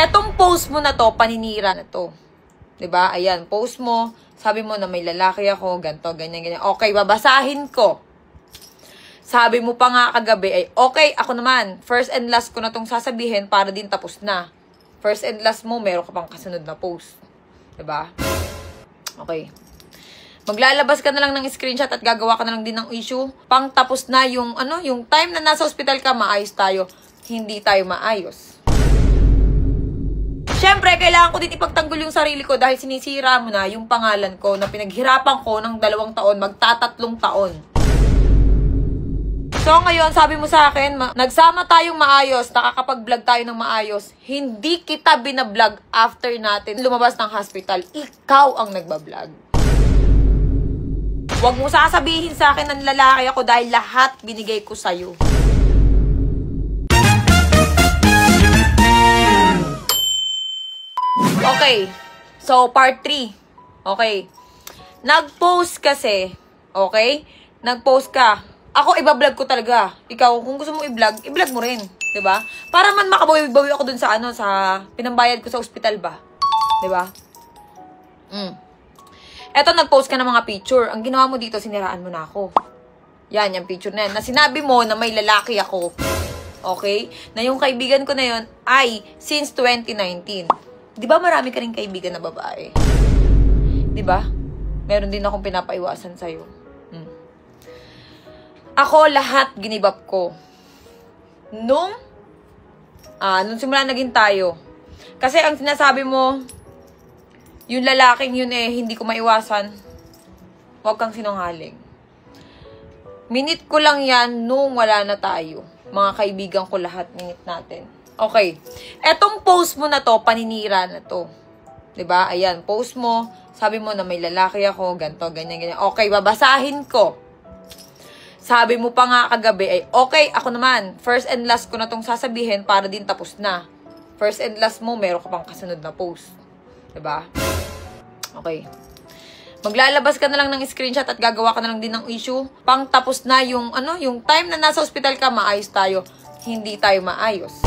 Etong post mo na to, paninira na to. 'Di ba? Ayan, post mo. Sabi mo na may lalaki ako, ganto, ganyan, ganyan. Okay, babasahin ko. Sabi mo pa nga kagabi ay, okay, ako naman. First and last ko na tong sasabihin para din tapos na. First and last mo, meron ka pang kasunod na post. 'Di ba? Okay. Maglalabas ka na lang ng screenshot at gagawa ka na lang din ng issue. Pang tapos na yung, yung time na nasa ospital ka, maayos tayo. Hindi tayo maayos. Siyempre, kailangan ko din ipagtanggol yung sarili ko dahil sinisira mo na yung pangalan ko na pinaghirapan ko ng 2 taon, magtatatlong taon. So, ngayon, sabi mo sa akin, nagsama tayong maayos, nakakapag-vlog tayo ng maayos. Hindi kita binablog after natin lumabas ng hospital. Ikaw ang nagbablog. Huwag mo sasabihin sa akin ng lalaki ako dahil lahat binigay ko sa'yo. Okay. So, part 3. Okay. Nag-post kasi. Okay? Nag-post ka. Ako, ibablog ko talaga. Ikaw, kung gusto mo i-vlog, i-vlog mo rin. 'Di ba? Para man makabawi-bawi ako dun sa sa pinambayad ko sa ospital ba? 'Di ba? Eto, nag-post ka ng mga picture. Ang ginawa mo dito, siniraan mo na ako. Yan, yung picture na yan. Na sinabi mo na may lalaki ako. Okay? Na yung kaibigan ko na yun ay since 2019. Di ba marami ka rin kaibigan na babae? Di ba? Meron din akong pinapaiwasan sa'yo. Ako, lahat ginibap ko. Nung simula naging tayo. Kasi ang sinasabi mo, yung lalaking yun hindi ko maiwasan. Huwag kang sinungaling. Minute ko lang yan nung wala na tayo. Mga kaibigan ko lahat, minute natin. Okay. Etong post mo na to, paninira na to. 'Di ba? Ayan, post mo. Sabi mo na may lalaki ako, ganto, ganyan, ganyan. Okay, babasahin ko. Sabi mo pa nga kagabi ay, okay, ako naman. First and last ko na tong sasabihin para din tapos na. First and last mo, meron ka pang kasunod na post. 'Di ba? Okay. Maglalabas ka na lang ng screenshot at gagawa ka na lang din ng issue. Pang tapos na yung, yung time na nasa ospital ka, maayos tayo. Hindi tayo maayos.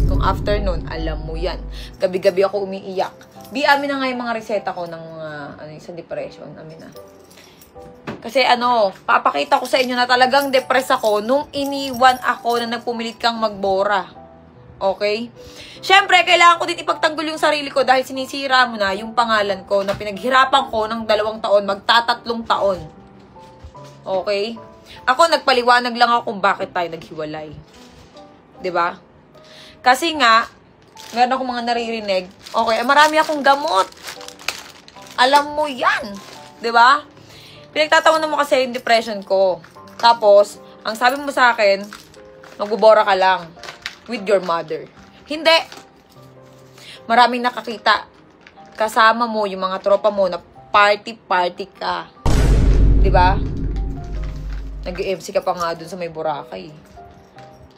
Kung afternoon, alam mo yan. Gabi-gabi ako umiiyak. Amin na nga yung mga reseta ko ng sa depression. Amin na. Kasi papakita ko sa inyo na talagang depressed ako nung iniwan ako na nagpumilit kang magbora. Okay? Siyempre, kailangan ko din ipagtanggol yung sarili ko dahil sinisira mo na yung pangalan ko na pinaghirapan ko ng 2 taon, magtatatlong taon. Okay? Ako, nagpaliwanag lang ako kung bakit tayo naghiwalay. 'Di ba? Kasi nga, meron akong mga naririnig. Okay, marami akong gamot. Alam mo yan. 'Di ba? Pinagtatawanan mo kasi yung depression ko. Tapos, ang sabi mo sa akin, magbubora ka lang with your mother. Hindi. Maraming nakakita. Kasama mo yung mga tropa mo na party-party ka. 'Di ba? Nag-MC ka pa nga dun sa may Boracay.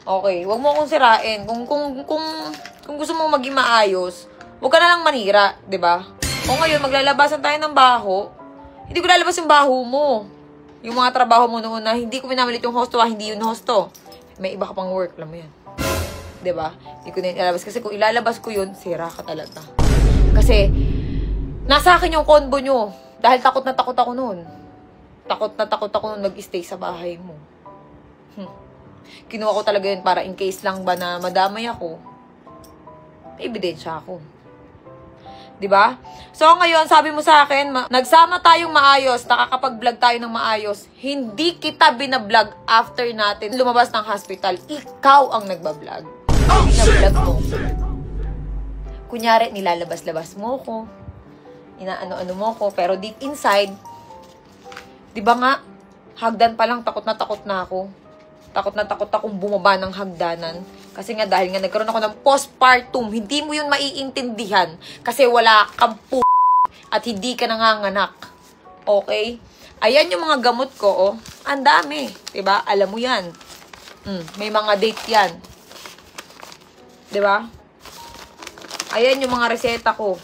Okay, wag mo akong sirain. Kung gusto mo maging maayos, wag ka na lang manira, 'di ba? O ngayon maglalabasan tayo ng baho. Hindi ko lalabas yung baho mo. Yung mga trabaho mo noon na hindi ko minamalit yung hosto, hindi yun hosto. May iba ka pang work, alam mo yan. 'Di ba? Hindi ko na ilalabas kasi kung ilalabas ko yun, sira ka talaga. Kasi nasa akin yung combo nyo dahil takot na takot ako noon. Takot na takot ako nung nag-stay sa bahay mo. Kinuha ko talaga yun para in case lang ba na madamay ako. May ebidensya ako. 'Di ba? So ngayon, sabi mo sa akin, nagsama tayong maayos, nakakapag-vlog tayo ng maayos. Hindi kita binablog after natin lumabas ng hospital. Ikaw ang nagbablog. Binablog mo. Kunyari, nilalabas-labas mo ko. Inaano-ano mo ko. Pero deep inside, 'di ba nga, hagdan pa lang takot na ako. Takot na takot akong bumaba ng hagdanan. Kasi nga dahil nga nagkaroon ako ng postpartum, hindi mo yun maiintindihan. Kasi wala kang at hindi ka nanganganak. Okay? Ayan yung mga gamot ko, oh. Ang dami. Diba? Alam mo yan. May mga date yan. Diba? Ayan yung mga reseta ko.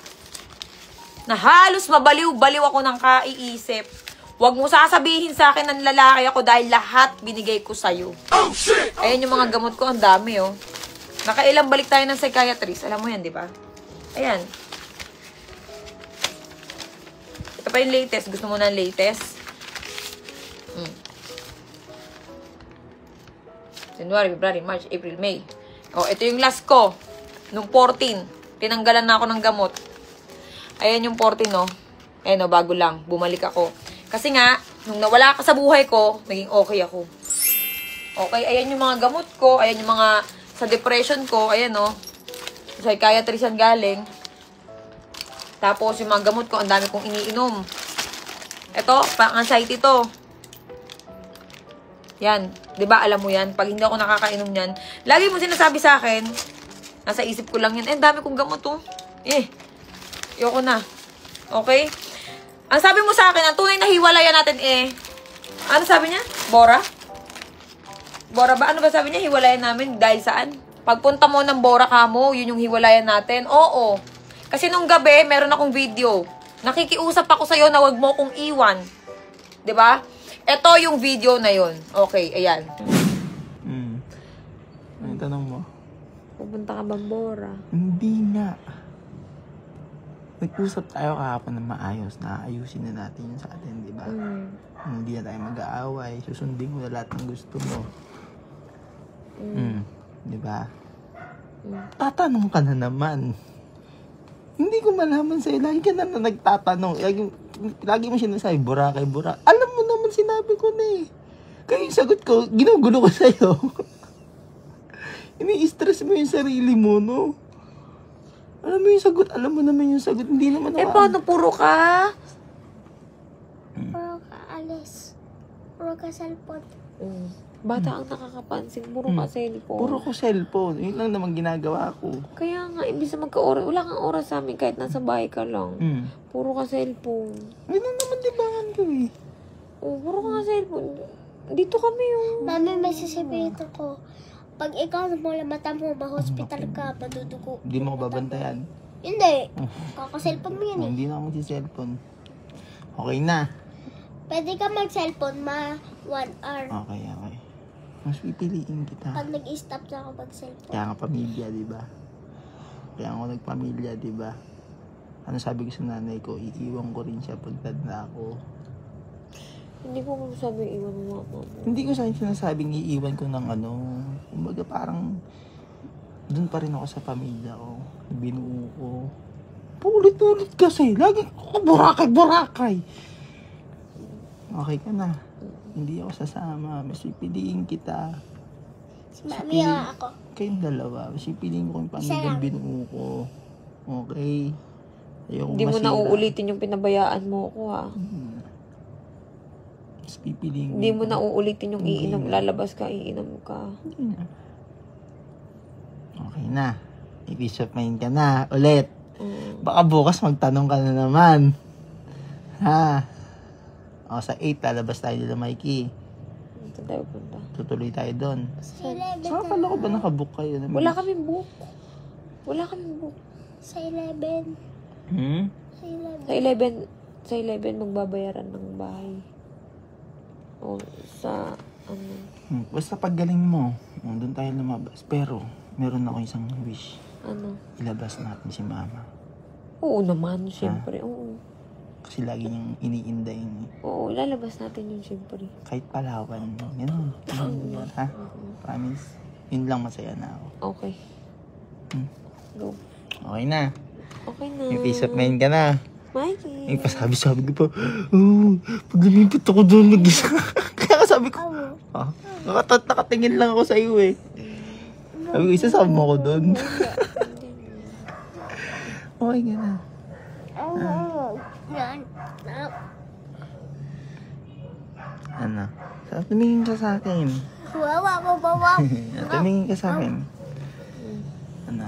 Na halos mabaliw-baliw ako ng kaiisip. Huwag mo sasabihin sa akin ng lalaki ako dahil lahat binigay ko sa'yo. Oh, shit! Ayan yung mga gamot ko. Ang dami, oh. Nakailang balik tayo ng psychiatrist. Alam mo yan, di ba? Ayan. Ito pa yung latest. Gusto mo ng latest? January, February, March, April, May. Oh, ito yung last ko. Nung 14. Tinanggalan na ako ng gamot. Ayan yung 14, no? Ayan, no, bago lang. Bumalik ako. Kasi nga, nung nawala ka sa buhay ko, naging okay ako. Okay, ayan yung mga gamot ko. Ayan yung mga sa depression ko. Ayan, no? Psychiatrist yan galing. Tapos, yung mga gamot ko, ang dami kong iniinom. Ito, pang-anxiety to. Yan. 'Di ba alam mo yan? Pag hindi ako nakakainom yan, lagi mo sinasabi sa akin, nasa isip ko lang yan, ang dami kong gamot to. Ayoko na. Okay? Ang sabi mo sa akin, ang tunay na hiwalayan natin ano sabi niya? Bora? Bora ba? Ano ba sabi niya? Hiwalayan namin dahil saan? Pagpunta mo ng Bora Kamo, yun yung hiwalayan natin. Oo. Kasi nung gabi, meron akong video. Nakikiusap ako sa'yo na wag mo kong iwan. 'Di ba? Ito yung video na yun. Okay, ayan. Ano tanong mo? Pupunta ka bang Bora? Hindi nga. Nag-usap tayo kahapon na maayos. Naayusin na natin yun sa atin, di ba? Hindi na tayo mag-aaway. Susundin mo na lahat ng gusto mo. Di ba? Tatanong ka na naman. Hindi ko malaman sa'yo. Lagi ka na nagtatanong. Lagi mo sinasabi, Boracay, Boracay. Alam mo naman, sinabi ko na eh. Kaya yung sagot ko, ginugulo ko sa'yo. Ini-stress mo yung sarili mo, no? Alam mo yung sagot, alam mo naman yung sagot. Hindi naman ako. Paano puro ka? Puro ka alis. Puro ka cellphone. Bata ang nakakapansin. Puro ka cellphone. Puro ko cellphone. Yun lang naman ginagawa ko. Kaya nga, imbis na magka-oras, wala kang oras sa amin kahit nasa bahay ka lang. Puro ka cellphone. Yun lang naman dibangan ko eh. Puro ka cellphone. Dito kami yung... Mami, may sisipito ko. Pag ikaw mula mata mo, ma-hospital ka, madudugo. Hindi mo ko babantayan. Hindi. Kaka-cellphone mo yan eh. Hindi na ako mag-cellphone. Okay na. Pwede ka mag-cellphone, 1 hour. Okay. Mas pipiliin kita. Pag nag-stop na ako mag-cellphone. Kaya nga pamilya, di ba? Kaya ako nagpamilya, di ba? Ano sabi ko sa nanay ko, iiwan ko rin siya pag tanda ako. Hindi ko masabi iwan mo mama mo. Hindi ko sinasabing iiwan ko ng ano. Kumbaga parang doon pa rin ako sa pamilya ko. Binuo ko. Paulit-ulit kasi. Lagi ko Boracay. Okay ka na. Hindi ako sasama. Mas pipiliin kita. Si Mami nga ako. Kayong dalawa. Mas pipiliin ko yung pamilya binuo ko. Okay? Ayoko Hindi mo masira. na uulitin yung pinabayaan mo ko ha. Mas pipiliin ko. Hindi mo na uulitin yung Hindi iinom. na. Lalabas ka, iinom ka. Hindi na. Okay na. I-peace of mind ka na. Ulit. Baka bukas magtanong ka na naman. Ha? O, sa 8, lalabas tayo nila, Mikey. Ito tayo punta. Tutuloy tayo doon. Sa 11 Saka pala ko ba nakabook kayo? Wala kaming book. Wala kaming book. Sa 11. Sa 11. Sa 11 magbabayaran ng bahay. O sa ano. Basta paggaling mo, doon tayo lumabas. Pero, meron ako isang wish. Ano? Ilabas natin si mama. Oo naman, siyempre. Oo. Kasi lagi niyang iniindayin. Oo, lalabas natin yun siyempre. Kahit Palawan. Ganun. Ha? Promise? Yun lang masaya na ako. Okay. Go. Okay na. Okay na. May peace of mind ka na. Mikey. May pasabi-sabi ko pa, pag lumipit ako doon, mag-isa. Kaya sabi ko, nakatingin lang ako sa iyo eh. Sabi ko, isasama ko doon. Okay ka na. Ano? Tumingin ka sa akin. Tumingin ka sa akin. Ano?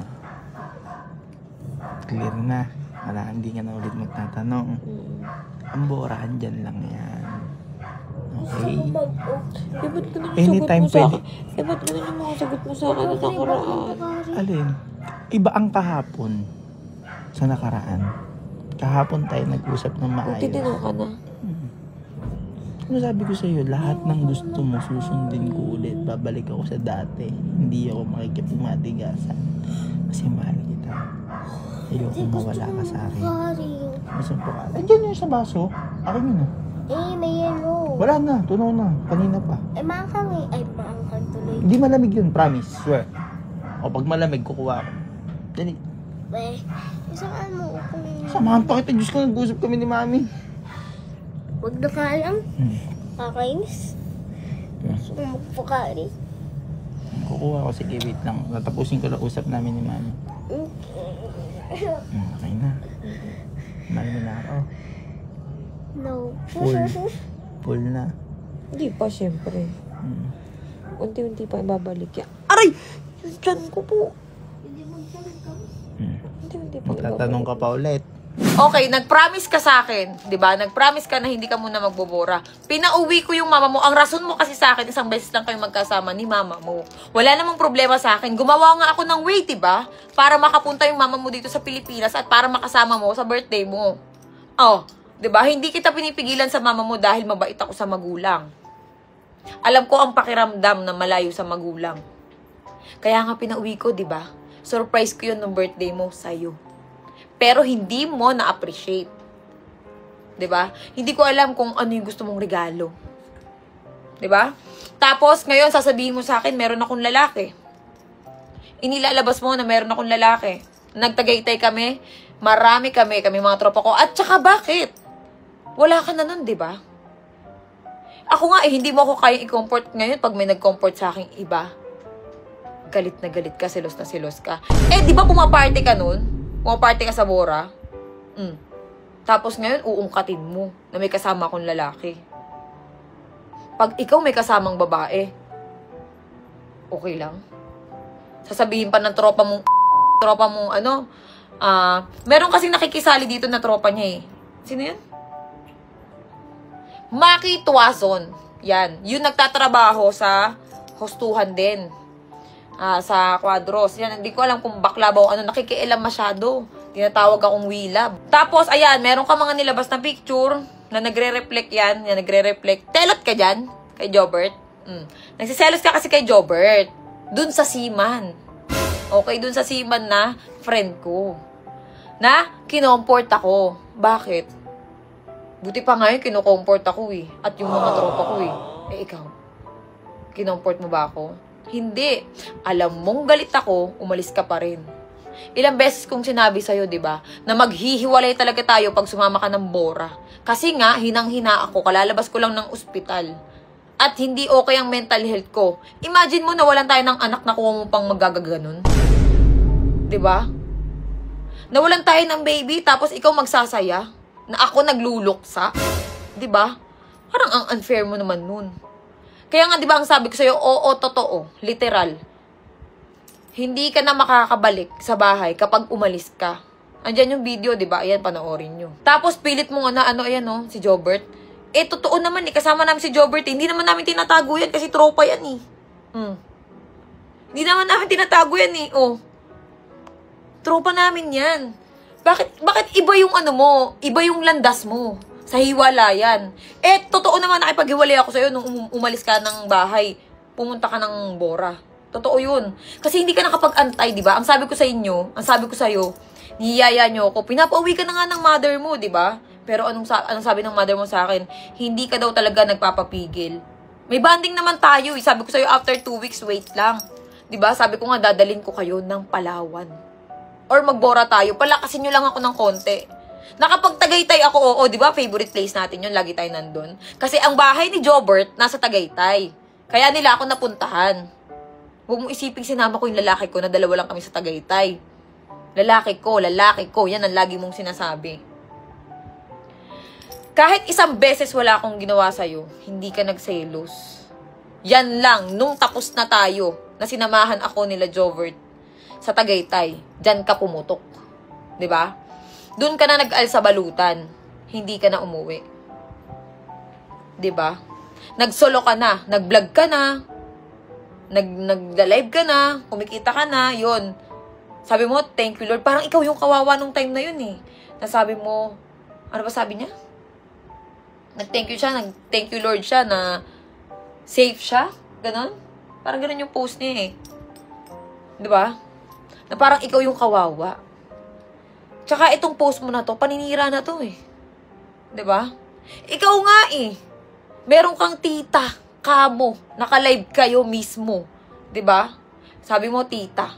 Clear na. Wala, hindi ka na ulit magtatanong. Ang Bora, andyan lang yan. Okay? Ba't ganun yung Anytime sagot mo sa pwede. akin? Ba't ganun yung mga sagot mo sa akin na nakaraan? Alin? Iba ang kahapon sa nakaraan. Kahapon tayo nag-usap ng maayos. Magtitinong ka na. Ano sabi ko sa'yo, lahat ng gusto mo, susundin ko ulit. Babalik ako sa dati. Hindi ako makikipagmatigasan. Kasi mahal kita. Ayoko mawala ka sa akin. Gusto ko ka. Andiyan yun sa baso. Akin yun. May yellow. Wala na, tunaw na. Kanina pa. Maangkang eh. Ay, maangkang tuloy. Hindi malamig yun, promise. Swear. O pag malamig, kukuha ako. Dali. Saan mo kung... Samahan pa kita. Diyos ko, nag-usap kami ni Mami. Huwag na ka lang. Kakainis. Magpukari. Kukuha ko. Sige, wait lang. Natapusin ko lang usap namin ni Mami. Okay na. Mahal mo na ako. No. Full na. Hindi pa, syempre. Unti-unti pa ibabalik yan. Aray! Yung tiyan ko po. Unti-unti pa Magtatanong ka pa ulit. Okay, nag-promise ka sa akin, 'di ba? Nag-promise ka na hindi ka muna magbobora. Pinauwi ko yung mama mo. Ang rason mo kasi sa akin, isang beses lang kayong magkasama ni mama mo. Wala namang problema sa akin. Gumawa nga ako ng way, 'di ba? Para makapunta yung mama mo dito sa Pilipinas at para makasama mo sa birthday mo. Oh, 'di ba? Hindi kita pinipigilan sa mama mo dahil mabait ako sa magulang. Alam ko ang pakiramdam na malayo sa magulang. Kaya nga pinauwi ko, 'di ba? Surprise ko 'yun ng birthday mo sa'yo. Pero hindi mo na-appreciate. 'Di ba? Hindi ko alam kung ano yung gusto mong regalo. 'Di ba? Tapos ngayon sasabihin mo sa akin, meron akong lalaki. Inilalabas mo na meron akong lalaki. Nagtagaytay kami, marami kami mga tropa ko. At saka bakit? Wala ka na nun, 'di ba? Ako nga hindi mo ako kayang i-comfort ngayon pag may nag-comfort sa aking iba. Galit na galit ka, selos na selos ka. Eh, 'di ba pumaparty ka nun? Pumaparte ka sa Bora. Tapos ngayon, uungkatin mo na may kasama akong lalaki. Pag ikaw may kasamang babae, okay lang. Sasabihin pa ng tropa mong ano, meron kasing nakikisali dito na tropa niya eh. Sino yan? Maki Tuazon. Yan. Yung nagtatrabaho sa hostuhan din. Sa Quadros. Yan, hindi ko alam kung bakla ba o ano, nakikialam masyado. Tinatawag akong Willab. Tapos, ayan, meron ka mga nilabas na picture na nagre-reflect yan. Yan, nagre-reflect. Telot ka dyan, kay Jobert. Nagsiselos ka kasi kay Jobert. Dun sa Seaman. Okay, dun sa Seaman na friend ko. Na, kinomport ako. Bakit? Buti pa ngayon, kinocomport ako eh. At yung mga tropa ko eh. Eh, ikaw, kinomport mo ba ako? Hindi. Alam mong galit ako, umalis ka pa rin. Ilang beses kong sinabi sa'yo, di ba, na maghihiwalay talaga tayo pag sumama ka ng Bora. Kasi nga, hinang-hina ako, kalalabas ko lang ng ospital. At hindi okay ang mental health ko. Imagine mo, nawalan tayo ng anak na kuha mo pang magagaganon. Di ba? Nawalan tayo ng baby, tapos ikaw magsasaya, na ako nagluluksa. Di ba? Parang ang unfair mo naman nun. Kaya nga, di ba, ang sabi ko sa'yo, oo, totoo, literal. Hindi ka na makakabalik sa bahay kapag umalis ka. Andyan yung video, di ba? Ayan, panoorin nyo. Tapos, pilit mo nga na, ayan, no, si Jobert. Eh, totoo naman, kasama namin si Jobert, Hindi naman namin tinatago yan kasi tropa yan, Hindi naman namin tinatago yan, Tropa namin yan. Bakit iba yung ano mo? Iba yung landas mo? Sa hiwalayan. Eh, totoo naman nakipaghiwalay ako sa'yo nung umalis ka ng bahay. Pumunta ka ng Bora. Totoo yun. Kasi hindi ka nakapag-antay, di ba? Ang sabi ko sa inyo, ang sabi ko sa'yo, niyaya nyo ako, pinapauwi ka na nga ng mother mo, di ba? Pero anong sabi ng mother mo sa akin? Hindi ka daw talaga nagpapapigil. May banding naman tayo. Sabi ko sa'yo, after 2 weeks, wait lang. Di ba? Sabi ko nga, dadalhin ko kayo ng Palawan. Or magbora tayo. Palakasin nyo lang ako ng konti. Nakapag-Tagaytay ako, oo, di ba? Favorite place natin yun. Lagi tayo nandun. Kasi ang bahay ni Jobert nasa Tagaytay. Kaya nila ako napuntahan. Huwag mong isiping sinama ko yung lalaki ko na dalawa lang kami sa Tagaytay. Lalaki ko. Yan ang lagi mong sinasabi. Kahit isang beses wala akong ginawa sa'yo, hindi ka nagselos. Yan lang, nung tapos na tayo, na sinamahan ako nila Jobert sa Tagaytay, dyan ka pumutok. Diba? Doon ka na nag-al sa balutan. Hindi ka na umuwi. Diba? Nag-solo ka na. Nag-vlog ka na. Nag-live ka na. Kumikita ka na. Yun. Sabi mo, thank you Lord. Parang ikaw yung kawawa nung time na yun eh. Nasabi mo, ano ba sabi niya? Nag-thank you siya, nag-thank you Lord siya na safe siya. Ganon. Parang ganon yung post niya eh. Di ba? Na parang ikaw yung kawawa. Tsaka itong post mo na to, paninira na to eh. Di ba? Ikaw nga eh. Meron kang tita, kamo, naka-live kayo mismo. Di ba? Sabi mo, tita.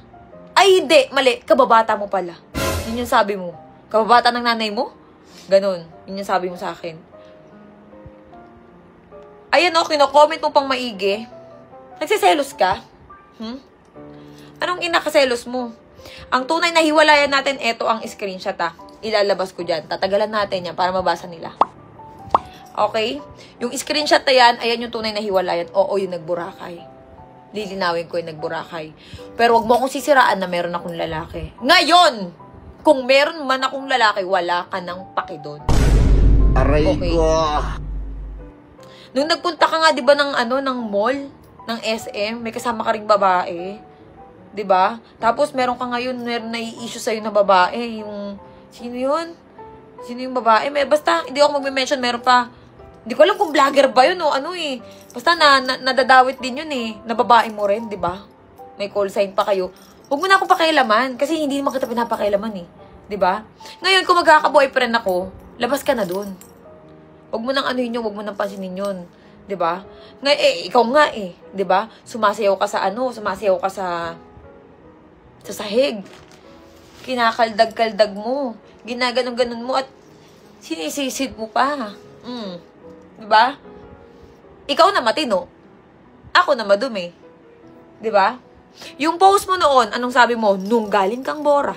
Ay, hindi. Mali. Kababata mo pala. Yun yung sabi mo. Kababata ng nanay mo? Ganon. Yun yung sabi mo sa akin. Ayan o, kino-comment mo pang maigi. Nagsiselos ka? Anong inakaselos mo? Ang tunay na hiwalayan natin, eto ang screenshot ha. Ilalabas ko dyan. Tatagalan natin yan para mabasa nila. Okay? Yung screenshot na yan, ayan yung tunay na hiwalayan. Oo, yung nagburakay. Lilinawin ko yung nagburakay. Pero wag mo akong sisiraan na meron akong lalaki. Ngayon, kung meron man akong lalaki, wala ka nang paki doon. Aray Okay. ko. Nung nagpunta ka nga, di ba, ng mall, ng SM, may kasama ka ring babae. Di ba? Tapos, meron ka ngayon, meron na i-issue sa'yo na babae. Yung, sino yun? Sino yung babae? Basta, hindi ako mag-mention, meron pa. Hindi ko alam kung vlogger ba yun o ano eh. Basta, nadadawit din yun eh. Na babae mo rin, di ba? May call sign pa kayo. Huwag mo na akong pakialaman, kasi hindi naman kita pinapakailaman eh. Di ba? Ngayon, kung magkaka-boyfriend ako, labas ka na dun. Huwag mo nang anuhin yun, huwag mo nang pansinin yun. 'Di ba? Ikaw nga eh, 'di ba? Sumasayaw ka sumasayaw ka sa sahig. Kinakaldag-kaldag mo. Ginaganon-ganon mo at sinisisid mo pa. 'Di ba? Ikaw na matino. Ako na madumi. 'Di ba? Yung post mo noon, anong sabi mo? Nung galing kang Bora.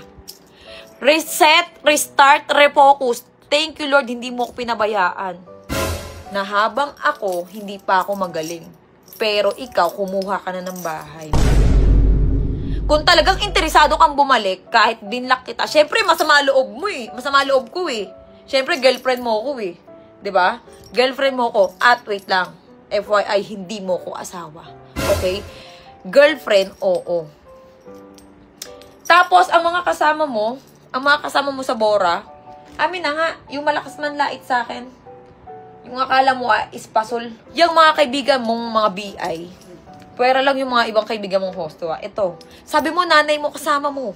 Reset, restart, refocus. Thank you, Lord, hindi mo ako pinabayaan. Na habang ako, hindi pa ako magaling. Pero ikaw, kumuha ka na ng bahay. Kung talagang interesado kang bumalik, kahit dinlock kita, syempre, masama loob mo eh. Masama loob ko eh. Syempre, girlfriend mo ko eh. 'Di ba? Girlfriend mo ko. At wait lang. FYI, hindi mo ko asawa. Okay? Girlfriend, oo. Tapos, ang mga kasama mo sa Bora, amin na nga, yung malakas man lait sa akin. Yung akala mo is pasol. Yung mga kaibigan mong mga BI. Pwera lang yung mga ibang kaibigan mong hosto. Ito. Sabi mo, nanay mo kasama mo.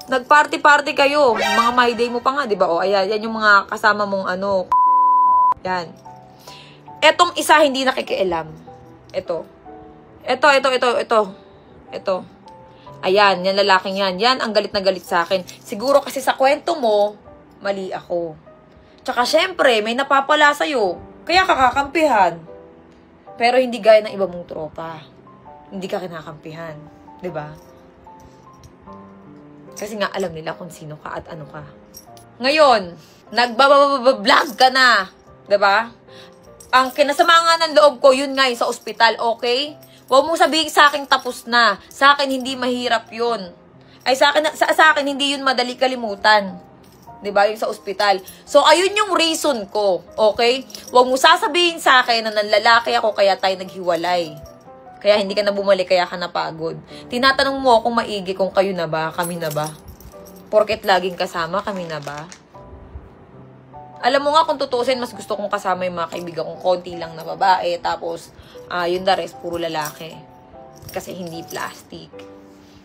Nag-party-party kayo. Mga my day mo pa nga, di ba? O, ayan, yan yung mga kasama mong Yan. Etong isa hindi nakikialam. Ito. Ayan, yan lalaking yan. Yan ang galit na galit sa akin. Siguro kasi sa kwento mo, mali ako. Tsaka syempre, may napapala sa'yo. Kaya kakakampihan. Pero hindi gaya ng iba mong tropa. Hindi ka kinakampihan. 'Di ba? Kasi nga alam nila kung sino ka at ano ka. Ngayon, nagbabablog ka na. 'Di ba? Ang kinasama nga ng loob ko, yun nga yung sa ospital, okay? Huwag mong sabihin sa akin tapos na. Sa akin hindi mahirap yun. Ay sa akin hindi yun madali kalimutan. 'Di ba? Yung sa ospital. So ayun yung reason ko, okay? Huwag mo sasabihin sa akin na nanlalaki ako kaya tayo naghiwalay. Kaya hindi ka na bumalik, kaya ka napagod. Tinatanong mo akong maigi kung kayo na ba, kami na ba? Porket laging kasama, kami na ba? Alam mo nga kung tutusin, mas gusto kong kasama yung mga kaibigan kong konti lang na babae, tapos yung the rest, puro lalaki. Kasi hindi plastic.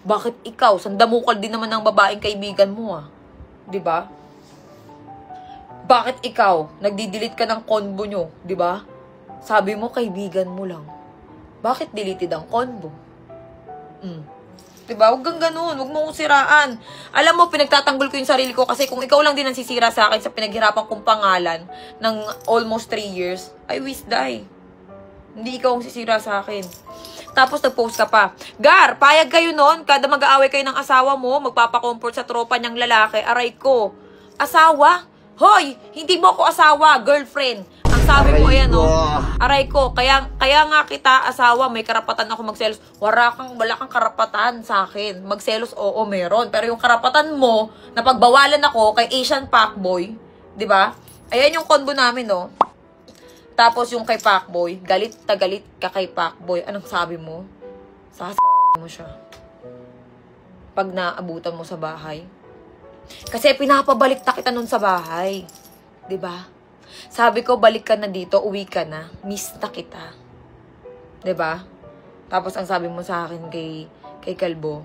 Bakit ikaw? Sandamukal din naman ng babaeng kaibigan mo 'Di ba? Bakit ikaw? Nagdi-delete ka ng convo nyo, 'di ba? Sabi mo kaibigan mo lang. Bakit deleted ang convo? 'Di ba? Huwag kang ganun, huwag mo akong siraan. Alam mo, pinagtatanggol ko yung sarili ko kasi kung ikaw lang din ang sisira sa akin sa pinaghirapan kong pangalan ng almost 3 years, I wish die. Hindi ikaw ang sisira sa akin. Tapos nag-post ka pa. Gar, payag kayo noon, kada mag-aaway kayo ng asawa mo, magpapakomfort sa tropa niyang lalaki, aray ko. Asawa? Hoy, hindi mo ako asawa, girlfriend. Ang sabi mo, ayan aray ko, kaya nga kita asawa, may karapatan ako magselos. Wala kang karapatan sa akin. Magselos, oo, meron. Pero yung karapatan mo, na pagbawalan ako kay Asian Pacboy, 'di ba? Ayan yung combo namin, no? Tapos yung kay Pacboy, galit ka kay Pacboy. Anong sabi mo? Mo siya. Pag naabutan mo sa bahay. Kasi pinapabalik ta kita nun sa bahay. 'Di ba? Sabi ko, balik ka na dito, uwi ka na. Miss na kita. 'Di ba? Tapos ang sabi mo sa akin kay Kalbo,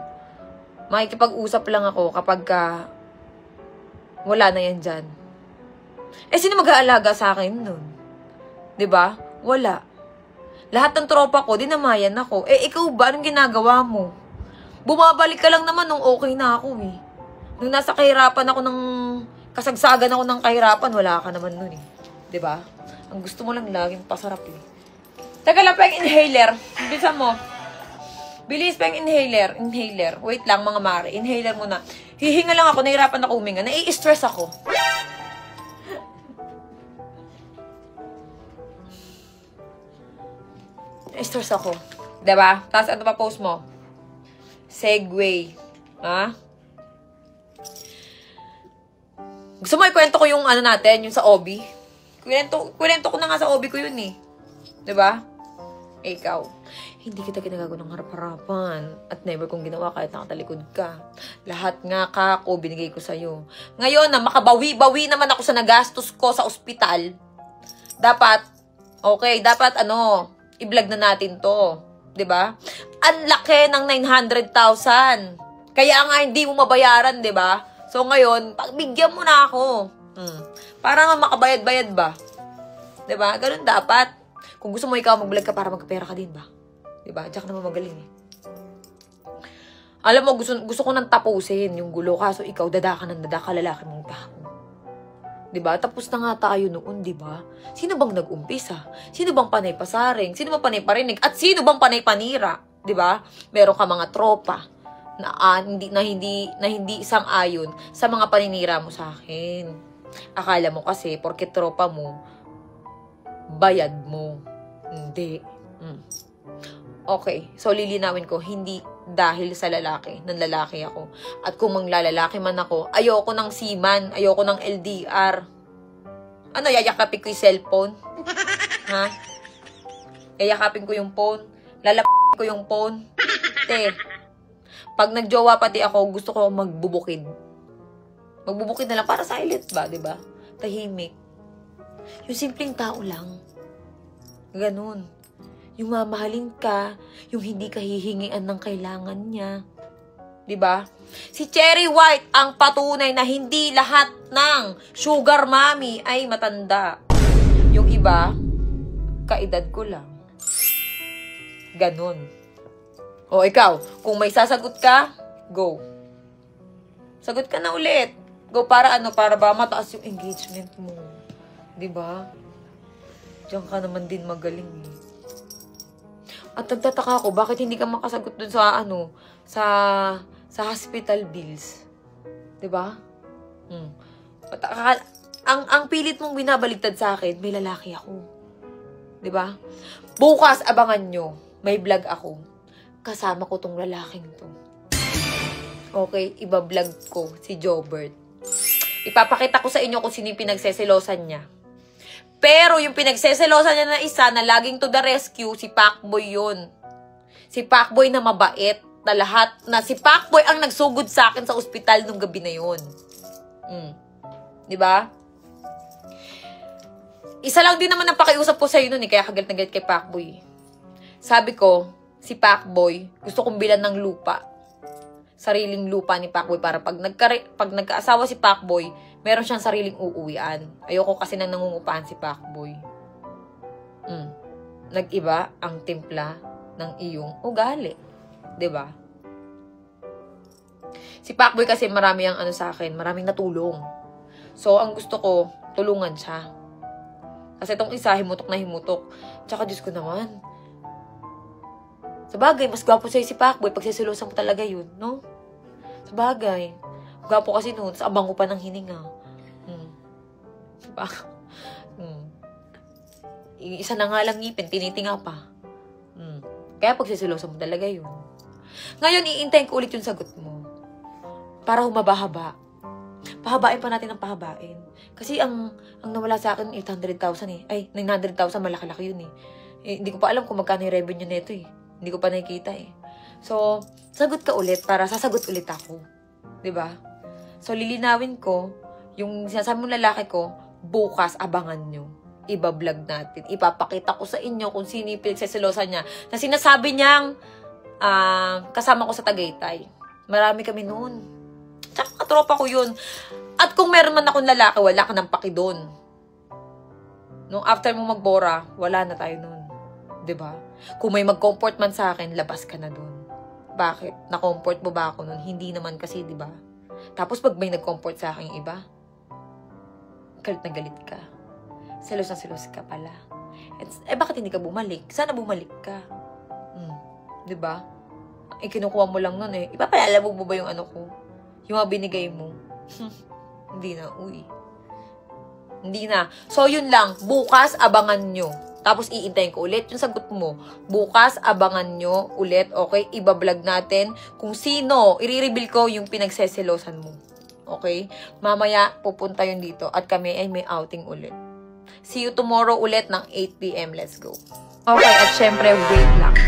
makikipag-usap lang ako kapag wala na yan dyan. Sino mag-aalaga sa akin nun? 'Di ba? Wala. Lahat ng tropa ko, dinamayan ako. Ikaw ba? Anong ginagawa mo? Bumabalik ka lang naman nung okay na ako eh. Nung nasa kahirapan ako kasagsagan ako ng kahirapan, wala ka naman nun eh. 'Di ba? Ang gusto mo lang laging pasarap eh. Teka lang pa yung inhaler. Bisa mo. Bilis pa yung inhaler. Inhaler. Wait lang mga mare. Inhaler muna. Hihinga lang ako. Nahirapan ako huminga. Nai-stress ako. Nai-stress ako. Diba? Tapos ano pa post mo? Segway. Ha? Gusto mo ikwento ko yung ano natin? Yung sa Obi? Kwento ko na nga sa Obi ko yun eh. Diba? Ikaw. Hindi kita ginagago ng harap-harapan. At never kong ginawa kahit nakatalikod ka. Lahat nga kako, binigay ko sa'yo. Ngayon na makabawi-bawi naman ako sa nagastos ko sa ospital. Dapat, i-vlog na natin to. 'Di ba? Ang laki ng 900,000. Kaya nga hindi mo mabayaran, 'di ba? So ngayon, pagbigyan mo na ako. Para nga makabayad-bayad ba? 'Di ba? Ganun dapat. Kung gusto mo ikaw mag-vlog ka para magkapera ka din ba? 'Di ba? Diyan ka naman magaling eh. Alam mo, gusto ko nang tapusin yung gulo. Kaso ikaw, dada ka lalaki mong tao. 'Di ba? Tapos na nga tayo noon, 'di ba? Sino bang nag-umpisa? Sino bang panay pasaring? Sino bang panay parinig? At sino bang panay panira? 'Di ba? Meron ka mga tropa na hindi sang-ayon sa mga paninira mo sa akin. Akala mo kasi porke tropa mo, bayad mo. Hindi. Okay, so lilinawin ko, hindi dahil sa lalaki, ng lalaki ako. At kung manglalalaki man ako, ayoko ng seaman, ayoko ng LDR. Ano, yayakapin ko yung cellphone? Ha? Yayakapin ko yung phone? Lalapin ko yung phone? Pag nagjowa pati ako, gusto ko magbubukid. Magbubukid na lang para silent ba, diba? Tahimik. Yung simpleng tao lang. Ganun. Yung mamahalin ka, yung hindi ka hihingian ng kailangan niya. 'Di ba? Si Cherry White ang patunay na hindi lahat ng sugar mommy ay matanda. Yung iba, kaedad ko lang. Ganun. O ikaw, kung may sasagot ka, go. Sagot ka na ulit. Go para ba mataas yung engagement mo. 'Di ba? Diyan ka naman din magaling eh. At nagtataka ako, bakit hindi ka makasagot dun sa sa hospital bills? 'Di ba? Ang pilit mong binabaligtad sa akin, may lalaki ako. 'Di ba? Bukas abangan nyo, may vlog ako. Kasama ko tong lalaking to. Okay, iba-vlog ko si Jobert. Ipapakita ko sa inyo kung sino yung pinagseselosan niya. Pero yung pinagseselosan niya na isa na laging to the rescue, si Pacboy yun. Si Pacboy na mabait na si Pacboy ang nagsugod sa akin sa ospital nung gabi na yun. 'Di ba? Isa lang din naman ang pakiusap ko sa iyo noon kaya kagalit na galit kay Pacboy. Sabi ko, si Pacboy, gusto kong bilan ng lupa. Sariling lupa ni Pacboy para pag nagkaasawa si Pacboy, meron siyang sariling uuwian. Ayoko kasi nang nangungupahan si Pacboy. Nag-iba ang timpla ng iyong ugali. 'Di ba? Si Pacboy kasi marami ang sa akin, maraming natulong. So, ang gusto ko, tulungan siya. Kasi itong isa, himutok na himutok. Tsaka, Diyos ko naman. Sabagay, mas gwapo sa'yo si Pacboy pag sisilosan mo talaga yun, no? Sabagay. Gwapo kasi noon, sa abang ko pa ng hininga. Diba? Isa na nga lang ngipin, tinitinga pa. Kaya pag sisilosan mo talaga yun. Ngayon, iintayin ko ulit yung sagot mo. Para humaba-haba. Pahabain pa natin ang pahabain. Kasi ang nawala sa akin, 800,000 eh. Ay, 900,000, malaki-laki yun eh. Hindi ko pa alam kung magkano yung revenue nito eh. Hindi ko pa nakikita eh. So, sagot ka ulit para sasagot ulit ako. 'Di ba? So, lilinawin ko, yung sinasabi mong lalaki ko, bukas, abangan nyo. Iba-vlog natin. Ipapakita ko sa inyo kung sino yung pinagseselosan niya. Na sinasabi niyang kasama ko sa Tagaytay. Marami kami noon. Tsaka katropa ko yun. At kung meron man akong lalaki, wala ka ng paki doon. Nung after mo magbora, wala na tayo noon. 'Di ba? Kung may mag-comfort man sa akin, labas ka na doon. Bakit? Na-comfort mo ba ako noon? Hindi naman kasi, 'di ba? Tapos pag may nag-comfort sa akin iba, galit na galit ka. Selos na selos ka pala. Bakit hindi ka bumalik? Sana bumalik ka. 'Di ba? Kinukuha mo lang noon eh. Ipapalalabog mo ba yung ano ko? Yung mga binigay mo? Hindi na, uy. Hindi na. So, yun lang. Bukas, abangan nyo. Tapos, iintayin ko ulit yung sagot mo. Bukas, abangan nyo ulit. Okay? Iba-vlog natin kung sino. I-reveal ko yung pinagseselosan mo. Okay? Mamaya, pupunta yun dito. At kami ay may outing ulit. See you tomorrow ulit ng 8 PM. Let's go. Okay. At syempre, wait lang.